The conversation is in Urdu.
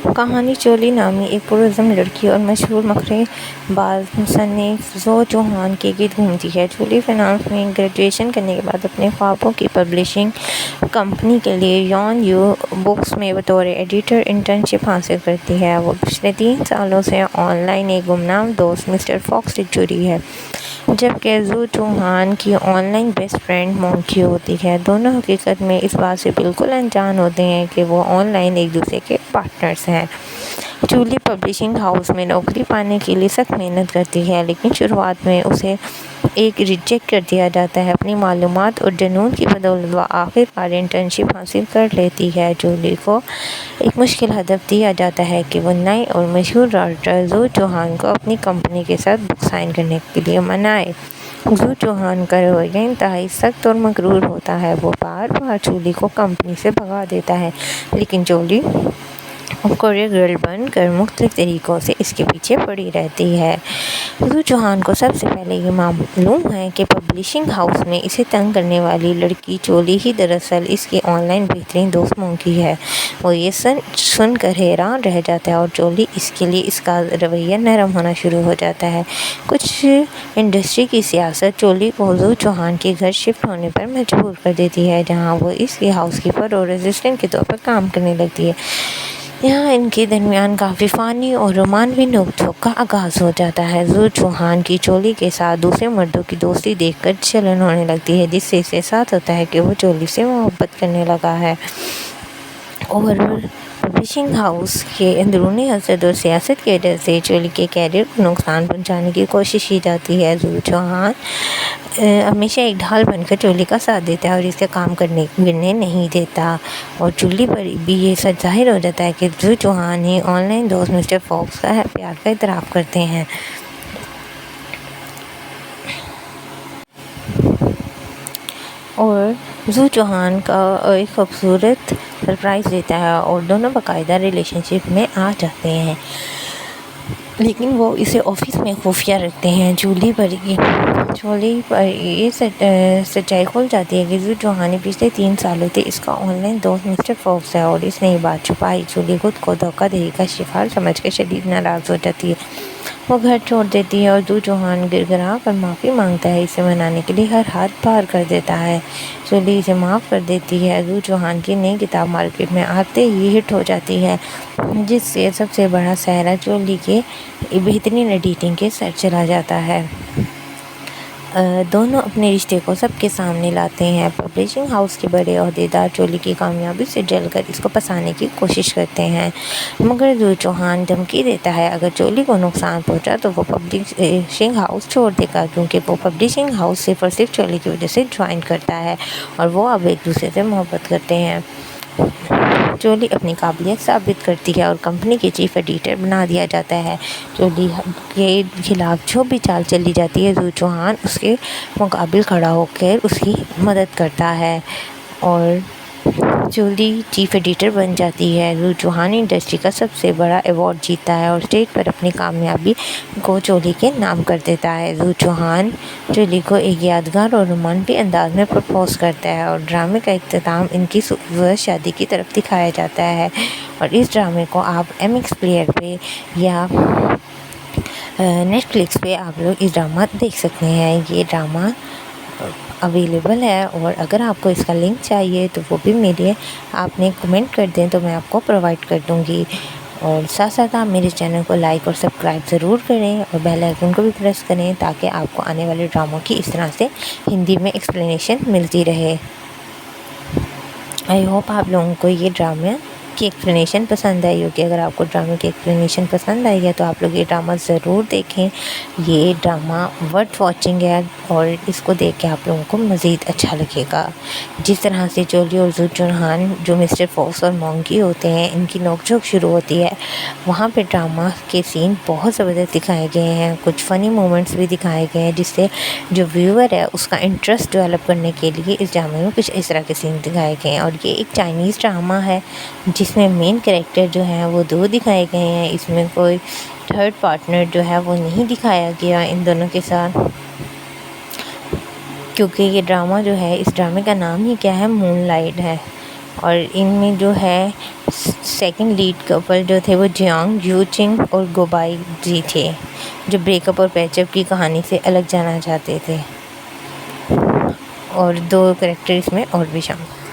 کہانی چولی نامی ایک پرعزم لڑکی اور مشہور مکرے باز مصنف زو چوہان کے گرد گھومتی ہے۔ چولی فنانس میں گریجویشن کرنے کے بعد اپنے خوابوں کی پبلشنگ کمپنی کے لیے یون یو بکس میں بطور ایڈیٹر انٹرنشپ حاصل کرتی ہے۔ وہ پچھلے 3 سالوں سے آن لائن ایک گمنام دوست مسٹر فاکس سے جڑی ہے، جبکہ زو چوہان کی آن لائن بیسٹ فرینڈ مونکی ہوتی ہے۔ دونوں حقیقت میں اس بات سے بالکل انجان ہوتے ہیں کہ وہ آن لائن ایک دوسرے کے پارٹنرز ہیں۔ چولی پبلشنگ ہاؤس میں نوکری پانے کے لیے سخت محنت کرتی ہے، لیکن شروعات میں اسے ریجیکٹ کر دیا جاتا ہے۔ اپنی معلومات اور جنون کی بدولت وہ آخر کار انٹرنشپ حاصل کر لیتی ہے۔ چولی کو ایک مشکل ہدف دیا جاتا ہے کہ وہ نئے اور مشہور رائٹر زو چوہان کو اپنی کمپنی کے ساتھ بک سائن کرنے کے لیے منائے۔ زو چوہان کا رویہ انتہائی سخت اور مغرور ہوتا ہے۔ وہ بار بار چولی کو کمپنی سے بھگا دیتا ہے، لیکن چولی کوریئر گرل بن کر مختلف طریقوں سے اس کے پیچھے پڑی رہتی ہے۔ زو چوہان کو سب سے پہلے یہ معلوم ہے کہ پبلشنگ ہاؤس میں اسے تنگ کرنے والی لڑکی چولی ہی دراصل اس کی آن لائن بہترین دوست مونکی ہے۔ وہ یہ سن کر حیران رہ جاتا ہے اور چولی اس کے لیے اس کا رویہ نرم ہونا شروع ہو جاتا ہے۔ کچھ انڈسٹری کی سیاست چولی کو زو چوہان کے گھر شفٹ ہونے پر مجبور کر دیتی ہے، جہاں وہ اس کی ہاؤس کیپر اور اسسٹنٹ کے طور پر کام کرنے لگتی ہے۔ یہاں ان کے درمیان کافی فانی اور رومانوی نوک جھوک کا آغاز ہو جاتا ہے۔ زو چوہان کی چولی کے ساتھ دوسرے مردوں کی دوستی دیکھ کر جلن ہونے لگتی ہے، جس سے اسے احساس ہوتا ہے کہ وہ چولی سے محبت کرنے لگا ہے، اور پبلشنگ ہاؤس کے اندرونی حسد اور سیاست کی وجہ سے چولی کے کیریئر کو نقصان پہنچانے کی کوشش کی جاتی ہے۔ زو چوہان ہمیشہ ایک ڈھال بن کر چولی کا ساتھ دیتا ہے اور اسے کام کرنے نہیں دیتا، اور چولی پر بھی یہ سچ ظاہر ہو جاتا ہے کہ زو چوہان ہی آن لائن دوست مسٹر فاکس کا پیار کا اعتراف کرتے ہیں۔ اور زو چوہان کا ایک خوبصورت سرپرائز دیتا ہے اور دونوں باقاعدہ ریلیشن شپ میں آ جاتے ہیں، لیکن وہ اسے آفس میں خفیہ رکھتے ہیں۔ چولی پر یہ سچائی کھل جاتی ہے کہ زو چوہان نے پچھلے 3 سالوں سے اس کا آن لائن دوست مسٹر فاکس ہے، اور اس نے یہ بات چھپائی۔ چولی خود کو دھوکہ دہی کا شکار سمجھ کر شدید ناراض ہو جاتی ہے۔ وہ گھر چھوڑ دیتی ہے اور زو چوہان گڑ گڑا کر معافی مانگتا ہے، اسے منانے کے لیے ہر حد پار کر دیتا ہے۔ چولی اسے معاف کر دیتی ہے۔ زو چوہان کی نئی کتاب مارکیٹ میں آتے ہی ہٹ ہو جاتی ہے، جس سے سب سے بڑا سہرا چولی کے بہترین ایڈیٹنگ کے سر چلا جاتا ہے۔ دونوں اپنے رشتے کو سب کے سامنے لاتے ہیں۔ پبلشنگ ہاؤس کے بڑے عہدیدار چولی کی کامیابی سے جل کر اس کو پھنسانے کی کوشش کرتے ہیں، مگر زو چوہان دھمکی دیتا ہے اگر چولی کو نقصان پہنچا تو وہ پبلشنگ ہاؤس چھوڑ دے گا، کیونکہ وہ پبلشنگ ہاؤس صرف اور صرف چولی کی وجہ سے جوائن کرتا ہے اور وہ اب ایک دوسرے سے محبت کرتے ہیں۔ چولی اپنی قابلیت ثابت کرتی ہے اور کمپنی کے چیف ایڈیٹر بنا دیا جاتا ہے۔ چولی کے خلاف جو بھی چال چلی جاتی ہے، زو چوہان اس کے مقابل کھڑا ہو کر اس کی مدد کرتا ہے اور چولی چیف ایڈیٹر بن جاتی ہے۔ زو چوہان انڈسٹری کا سب سے بڑا ایوارڈ جیتتا ہے اور اسٹیج پر اپنی کامیابی کو چولی کے نام کر دیتا ہے۔ زو چوہان چولی کو ایک یادگار اور رومانٹک انداز میں پرپوز کرتا ہے، اور ڈرامے کا اختتام ان کی خوبصورت شادی کی طرف دکھایا جاتا ہے، اور اس ڈرامے کو آپ ایم ایکس پلیئر پہ یا نیٹ فلکس پہ آپ لوگ اس ڈرامہ دیکھ سکتے ہیں۔ یہ ڈرامہ اویلیبل ہے، اور اگر آپ کو اس کا لنک چاہیے تو وہ بھی آپ نے کمنٹ کر دیں تو میں آپ کو پرووائڈ کر دوں گی، اور ساتھ ساتھ آپ میرے چینل کو لائک اور سبسکرائب ضرور کریں اور بیل آئیکن کو بھی پریس کریں تاکہ آپ کو آنے والے ڈراموں کی اس طرح سے ہندی میں ایکسپلینیشن ملتی رہے۔ آئی ہوپ آپ لوگوں کو یہ ڈرامے کی ایکسپلینیشن پسند آئی ہوگی۔ اگر آپ کو ڈرامے کی ایکسپلینیشن پسند آئی ہے تو آپ لوگ یہ ڈرامہ ضرور دیکھیں۔ یہ ڈرامہ ورتھ واچنگ ہے اور اس کو دیکھ کے آپ لوگوں کو مزید اچھا لگے گا۔ جس طرح سے چولی اور زو چوہان جو مسٹر فاکس اور مونکی ہوتے ہیں، ان کی نوک جھوک شروع ہوتی ہے، وہاں پہ ڈرامہ کے سین بہت زبردست دکھائے گئے ہیں، کچھ فنی مومنٹس بھی دکھائے گئے ہیں، جس سے جو ویور ہے اس کا انٹرسٹ ڈیولپ کرنے کے لیے اس ڈرامے میں کچھ اس طرح کے سین دکھائے گئے ہیں۔ اور یہ ایک چائنیز ڈرامہ ہے جس میں مین کریکٹر جو ہیں وہ 2 دکھائے گئے ہیں، اس میں کوئی تھرڈ پارٹنر جو ہے وہ نہیں دکھایا گیا ان دونوں کے ساتھ، کیونکہ یہ ڈرامہ جو ہے، اس ڈرامے کا نام ہی کیا ہے، مون لائٹ ہے۔ اور ان میں جو ہے سیکنڈ لیڈ کپل جو تھے وہ جیانگ یو چنگ اور گوبائی جی تھے، جو بریک اپ اور پیچ اپ کی کہانی سے الگ جانا چاہتے تھے، اور 2 کریکٹر اس میں اور بھی شامل۔